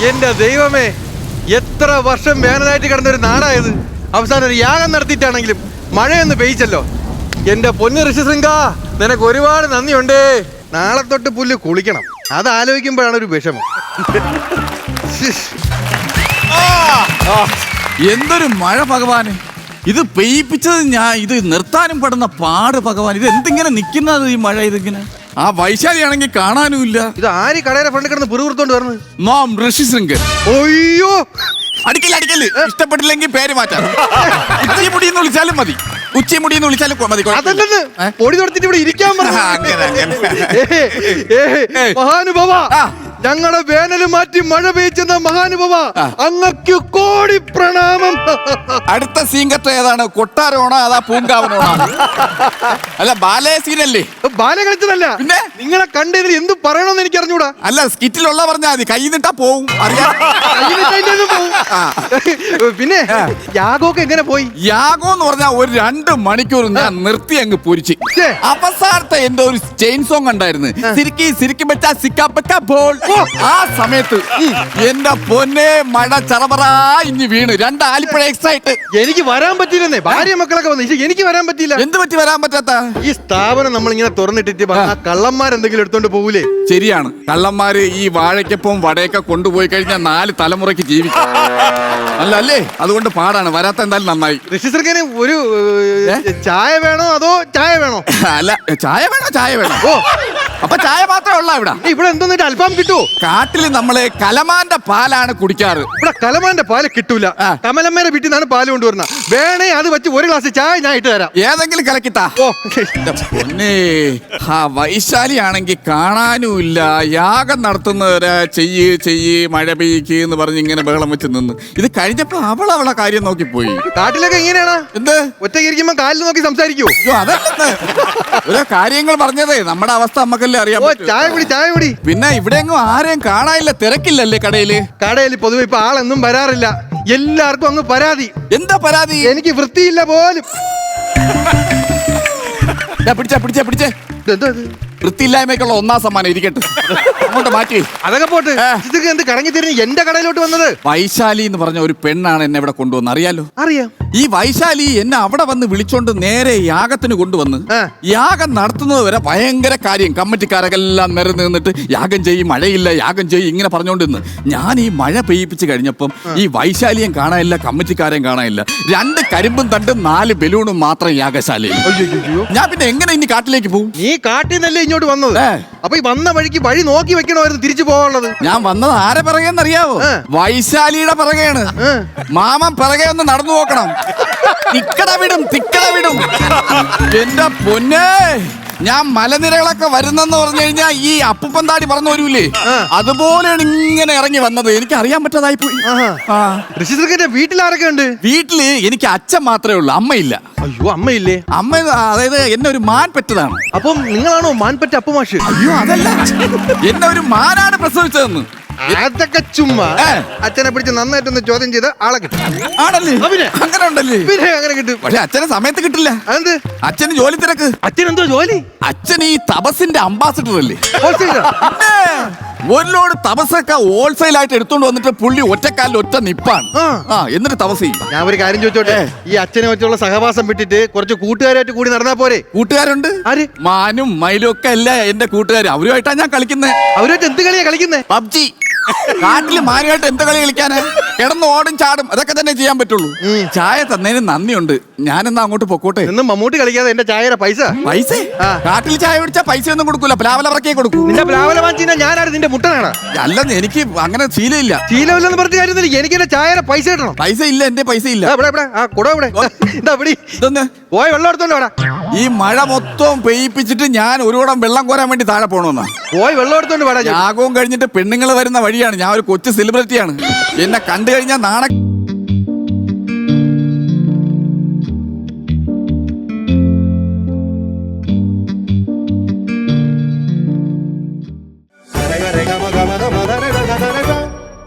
എന്റെ ദൈവമേ, എത്ര വർഷം വേനലായിട്ട് കിടന്നൊരു നാടായത് അവസാനം ഒരു യാഗം നടത്തിയിട്ടാണെങ്കിലും മഴയൊന്ന് പെയ്ച്ചല്ലോ. എന്റെ പൊന്നു ഋഷിശൃംഗ, നിനക്ക് ഒരുപാട് നന്ദിയുണ്ടേ. നാളെ തൊട്ട് പുല്ല് കുളിക്കണം, അത് ആലോചിക്കുമ്പോഴാണ് ഒരു വിഷമം. എന്തൊരു മഴ ഭഗവാന്, ഇത് പെയ്യിപ്പിച്ചത് ഞാൻ, ഇത് നിർത്താനും പെടുന്ന പാട് ഭഗവാൻ. ഇത് എന്തിങ്ങനെ നിക്കുന്നത് ഈ മഴ? ഇതിങ്ങനെ ആ വൈശാലി ആണെങ്കിൽ കാണാനും ഇല്ല. ഇത് ആര് കടയുടെ ഫ്രണ്ട് കിടന്ന് പിറുപിറുത്തോണ്ട് വരുന്നത്? നാം ഋഷിശൃംഗൻ. ഒയ്യോ, അടിക്കല് ഇഷ്ടപ്പെട്ടില്ലെങ്കിൽ പേര് മാറ്റാം. ഉച്ചിമുടി എന്ന് വിളിച്ചാലും മതി, ഉച്ചിമുടി എന്ന് വിളിച്ചാലും മതി. അതല്ലെന്ന് പൊടി തൊടുത്തിട്ട് ഇവിടെ ഇരിക്കാൻ പറഞ്ഞു. മഹാനുഭവ, ഞങ്ങളുടെ വേനല് മാറ്റി മഴ പെയ്ച്ചെന്ന മഹാനുഭവ, അങ്ങക്ക് കോടി പ്രണാമം. അടുത്ത സീങ്കത്ത് ഏതാണ്? കൊട്ടാരമാണോ അതാ പൂങ്കാവനാണോ? അല്ല ബാലയ സീനല്ലേ? ബാല കളിച്ചതല്ല, പിന്നെ നിങ്ങളെ കണ്ടതിൽ എന്ത് പറയണമെന്ന് എനിക്ക് അറിഞ്ഞൂടാ. അല്ല, സ്കിറ്റിലുള്ള പറഞ്ഞാൽ മതി, കൈ നിട്ടാ പോവും, അറിയാം. പിന്നെ യാഗമൊക്കെ എങ്ങനെ പോയി? യാഗം എന്ന് പറഞ്ഞാൽ ഒരു 2 മണിക്കൂർ ഞാൻ നിർത്തി അങ്ങ് പൊരിച്ച്. അവസാനത്തെ എന്റെ ഒരു ചെയിൻ സോങ് ഉണ്ടായിരുന്നു, സിരിക്കി വെച്ചാ സിക്കാപ്പക്കാ ബോൾ. ആ സമയത്ത് എന്റെ പൊന്നെ മഴ ചറപറാ ഇഞ്ഞ് വീണ് 2 ആലിപ്പഴ എക്സ്ട്രാ ആയിട്ട്. എനിക്ക് വരാൻ പറ്റില്ലെന്നേ, ഭാര്യ മക്കളൊക്കെ വന്നു, എനിക്ക് വരാൻ പറ്റില്ല. എന്ത് പറ്റി വരാൻ പറ്റാത്ത? ഈ സ്ഥാപനം നമ്മൾ ഇങ്ങനെ തുറന്നിട്ടിട്ട് കള്ളന്മാരെന്തെങ്കിലും എടുത്തോണ്ട് പോകൂലേ? ശരിയാണ്, കള്ളന്മാര് ഈ വാഴയ്ക്കൊപ്പം വടയൊക്കെ കൊണ്ടുപോയി കഴിഞ്ഞാൽ 4 തലമുറയ്ക്ക് ജീവിക്കും. അല്ലേ? അതുകൊണ്ട് പാടാണ്, വരാത്ത എന്തായാലും നന്നായി. ഋഷിശൃംഗന് ഒരു ചായ വേണോ അതോ ചായ വേണോ? അല്ല, ചായ വേണം. ഓ, അപ്പൊ ചായ മാത്രമേ ഉള്ള ഇവിടെ? ഇവിടെ എന്തോന്നിട്ട് അൽഫാം കിട്ടുമോ? കാട്ടില് നമ്മള് കലമാന്റെ പാലാണ് കുടിക്കാറ്. ഇവിടെ കലമാന്റെ പാല് കിട്ടൂല, കമലമ്മേരെ വീട്ടിൽ നിന്നാണ് പാല് കൊണ്ടുവരുന്നത്. വേണേ അത് വെച്ച് 1 ഗ്ലാസ് ചായ ഞാൻ ഇട്ട് തരാം. ഏതെങ്കിലും കലക്കിത്താ. ഓ പൊന്നേ, ആ വൈശാലി ആണെങ്കിൽ കാണാനും ഇല്ല. യാഗം നടത്തുന്നവരെ ചെയ്യ് മഴ പെയ്യ്ക്ക് എന്ന് പറഞ്ഞ് ഇങ്ങനെ ബഹളം വെച്ച് നിന്ന്. ഇത് കഴിഞ്ഞപ്പോ അവളെ കാര്യം നോക്കിപ്പോയി. കാട്ടിലൊക്കെ എങ്ങനെയാണ്? എന്ത് ഒറ്റയ്ക്ക് ഇരിക്കുമ്പോ കാലിൽ നോക്കി സംസാരിക്കൂ? അതല്ലെന്ന് ഓരോ കാര്യങ്ങൾ പറഞ്ഞതേ, നമ്മുടെ അവസ്ഥ നമുക്കല്ലേ അറിയാം. ചായ കുടി. പിന്നെ ഇവിടെ എങ്ങും ആരെയും കാണാനില്ല, തിരക്കില്ലല്ലേ കടയില്? കടയിൽ പൊതുവെ ഇപ്പൊ ആളൊന്നും വരാറില്ല, എല്ലാവർക്കും അങ്ങ് പരാതി. എന്താ പരാതി? എനിക്ക് വൃത്തിയില്ല പോലും. പിടിച്ചേ വൃത്തിയില്ലായ്മയ്ക്കുള്ള 1ാം സമ്മാനം ഇരിക്കട്ടെ, അങ്ങോട്ട് മാറ്റി. അതൊക്കെ പോട്ട്, എന്ത് കറങ്ങി തിരിഞ്ഞ് എന്റെ കടയിലോട്ട് വന്നത്? വൈശാലി എന്ന് പറഞ്ഞ ഒരു പെണ്ണാണ് എന്നെ ഇവിടെ കൊണ്ടുവന്ന്, അറിയാലോ? അറിയാം. ഈ വൈശാലി എന്നെ അവിടെ വന്ന് വിളിച്ചോണ്ട് നേരെ യാഗത്തിന് കൊണ്ടുവന്ന് യാഗം നടത്തുന്നത് വരെ ഭയങ്കര കാര്യം. കമ്മിറ്റിക്കാരെല്ലാം നിരന്ന് നിന്നിട്ട് യാഗം ചെയ്യും, മഴയില്ല, യാഗം ചെയ്യും, ഇങ്ങനെ പറഞ്ഞോണ്ടിരുന്നു. ഞാൻ ഈ മഴ പെയ്യിപ്പിച്ച് കഴിഞ്ഞപ്പം ഈ വൈശാലിയും കാണാനില്ല, കമ്മിറ്റിക്കാരെയും കാണാനില്ല. 2 കരിമ്പും തണ്ടും 4 ബലൂണും മാത്രം യാഗശാലയിൽ. ഞാൻ പിന്നെ എങ്ങനെ ഇനി കാട്ടിലേക്ക് പോകും? നീ കാട്ടിൽ നിന്നല്ലേ ഇങ്ങോട്ട് വന്നത്? അപ്പൊ ഈ വന്ന വഴിക്ക് വഴി നോക്കി വെക്കണമായിരുന്നു തിരിച്ചു പോകാനുള്ളത്. ഞാൻ വന്നത് ആരെ പിറകെന്നറിയാവോ? വൈശാലിയുടെ പിറകെയാണ്. മാമൻ പിറകെ ഒന്ന് നടന്നു നോക്കണം. തിക്കട വിടും. എന്റെ പൊന്നേ, ഞാൻ മലനിരകളൊക്കെ വരുന്നെന്ന് പറഞ്ഞു കഴിഞ്ഞാൽ ഈ അപ്പുപ്പന്താടി പറഞ്ഞു വരൂലേ, അതുപോലെയാണ് ഇങ്ങനെ ഇറങ്ങി വന്നത്. എനിക്ക് അറിയാൻ പറ്റാതായി പോയി. ഋഷിശൃംഗന്റെ വീട്ടിൽ ആരൊക്കെ ഉണ്ട്? വീട്ടില് എനിക്ക് അച്ഛൻ മാത്രമേ ഉള്ളൂ, അമ്മയില്ല. അയ്യോ, അമ്മയില്ലേ? അമ്മ അതായത് എന്നെ ഒരു മാൻ പെറ്റതാണ്. അപ്പം നിങ്ങളാണോ മാൻപറ്റ അപ്പുമാഷ്? അയ്യോ അതല്ല, എന്നെ ഒരു മാനാണ് പ്രസവിച്ചതെന്ന്. അതൊക്കെ ചുമ്മാ. അച്ഛനെ പിടിച്ച് നന്നായിട്ടൊന്ന് ചോദ്യം ചെയ്ത് ആളെ കിട്ടും. ആണല്ലേ? അങ്ങനെ ഉണ്ടല്ലേ? പിന്നെ അങ്ങനെ കിട്ടും. പക്ഷെ അച്ഛനെ സമയത്ത് കിട്ടില്ല. അതെന്ത്? അച്ഛന് ജോലി തിരക്ക്. അച്ഛൻ എന്തോ ജോലി? അച്ഛൻ ഈ തപസിന്റെ അംബാസിഡർ അല്ലേ? ഒരു ലോഡ് തപസൊക്കെ ഹോൾസെയിൽ ആയിട്ട് എടുത്തോണ്ട് വന്നിട്ട് പുള്ളി ഒറ്റക്കാലിൽ ഒറ്റ നിപ്പാണ്. എന്നിട്ട് തപസ് ചെയ്യും. ഞാൻ ഒരു കാര്യം ചോദിച്ചോട്ടെ, ഈ അച്ഛനെ വെച്ചുള്ള സഹവാസം വിട്ടിട്ട് കുറച്ച് കൂട്ടുകാരായിട്ട് കൂടി നടന്നാ പോരെ? കൂട്ടുകാരുണ്ട്, മാനും മയിലും ഒക്കെ അല്ല എന്റെ കൂട്ടുകാർ. അവരുമായിട്ടാണ് ഞാൻ കളിക്കുന്നത്. അവരുമായിട്ട് എന്ത് കളിയാ കളിക്കുന്നത്? പബ്ജി. കാട്ടില് മാനുമായിട്ട് എന്ത് കളി കളിക്കാന്? കിടന്ന് ഓടും ചാടും, അതൊക്കെ തന്നെ ചെയ്യാൻ പറ്റുള്ളൂ. ചായ തന്നതിന് നന്ദിയുണ്ട്, ഞാനെന്നാ അങ്ങോട്ട് പൊക്കോട്ടെ. എന്നും മമ്മൂട്ടി കളിക്കാതെ എന്റെ ചായയുടെ പൈസ കാട്ടിൽ ചായ കുടിച്ചാ പൈസ ഒന്നും കൊടുക്കൂല, പ്ലാവല പറക്കേ കൊടുക്കൂ. നിന്റെ പ്ലാവല വാങ്ങിച്ചാൽ ഞാനാണ് നിന്റെ മുട്ടനാണ്. അല്ലെന്ന്, എനിക്ക് അങ്ങനെ ശീലമില്ല. ശീലമില്ലെന്ന് പറഞ്ഞ കാര്യത്തില്ല, എനിക്ക് എന്റെ ചായയുടെ പൈസ കിട്ടണം. പൈസ ഇല്ല, എന്റെ പൈസ ഇല്ല. പോയി വെള്ളം എടുത്തോണ്ട് വേടാ. ഈ മഴ മൊത്തം പെയ്യിപ്പിച്ചിട്ട് ഞാൻ ഒരു കുടം വെള്ളം കോരാൻ വേണ്ടി താഴെ പോകണമെന്നാ. പോയി വെള്ളം എടുത്തോണ്ട് വേടാ. യാഗവും കഴിഞ്ഞിട്ട് പെണ്ണുങ്ങൾ വരുന്ന വഴിയാണ്. ഞാൻ ഒരു കൊച്ചു സെലിബ്രിറ്റിയാണ്, എന്നെ കണ്ടു കഴിഞ്ഞാൽ നാണ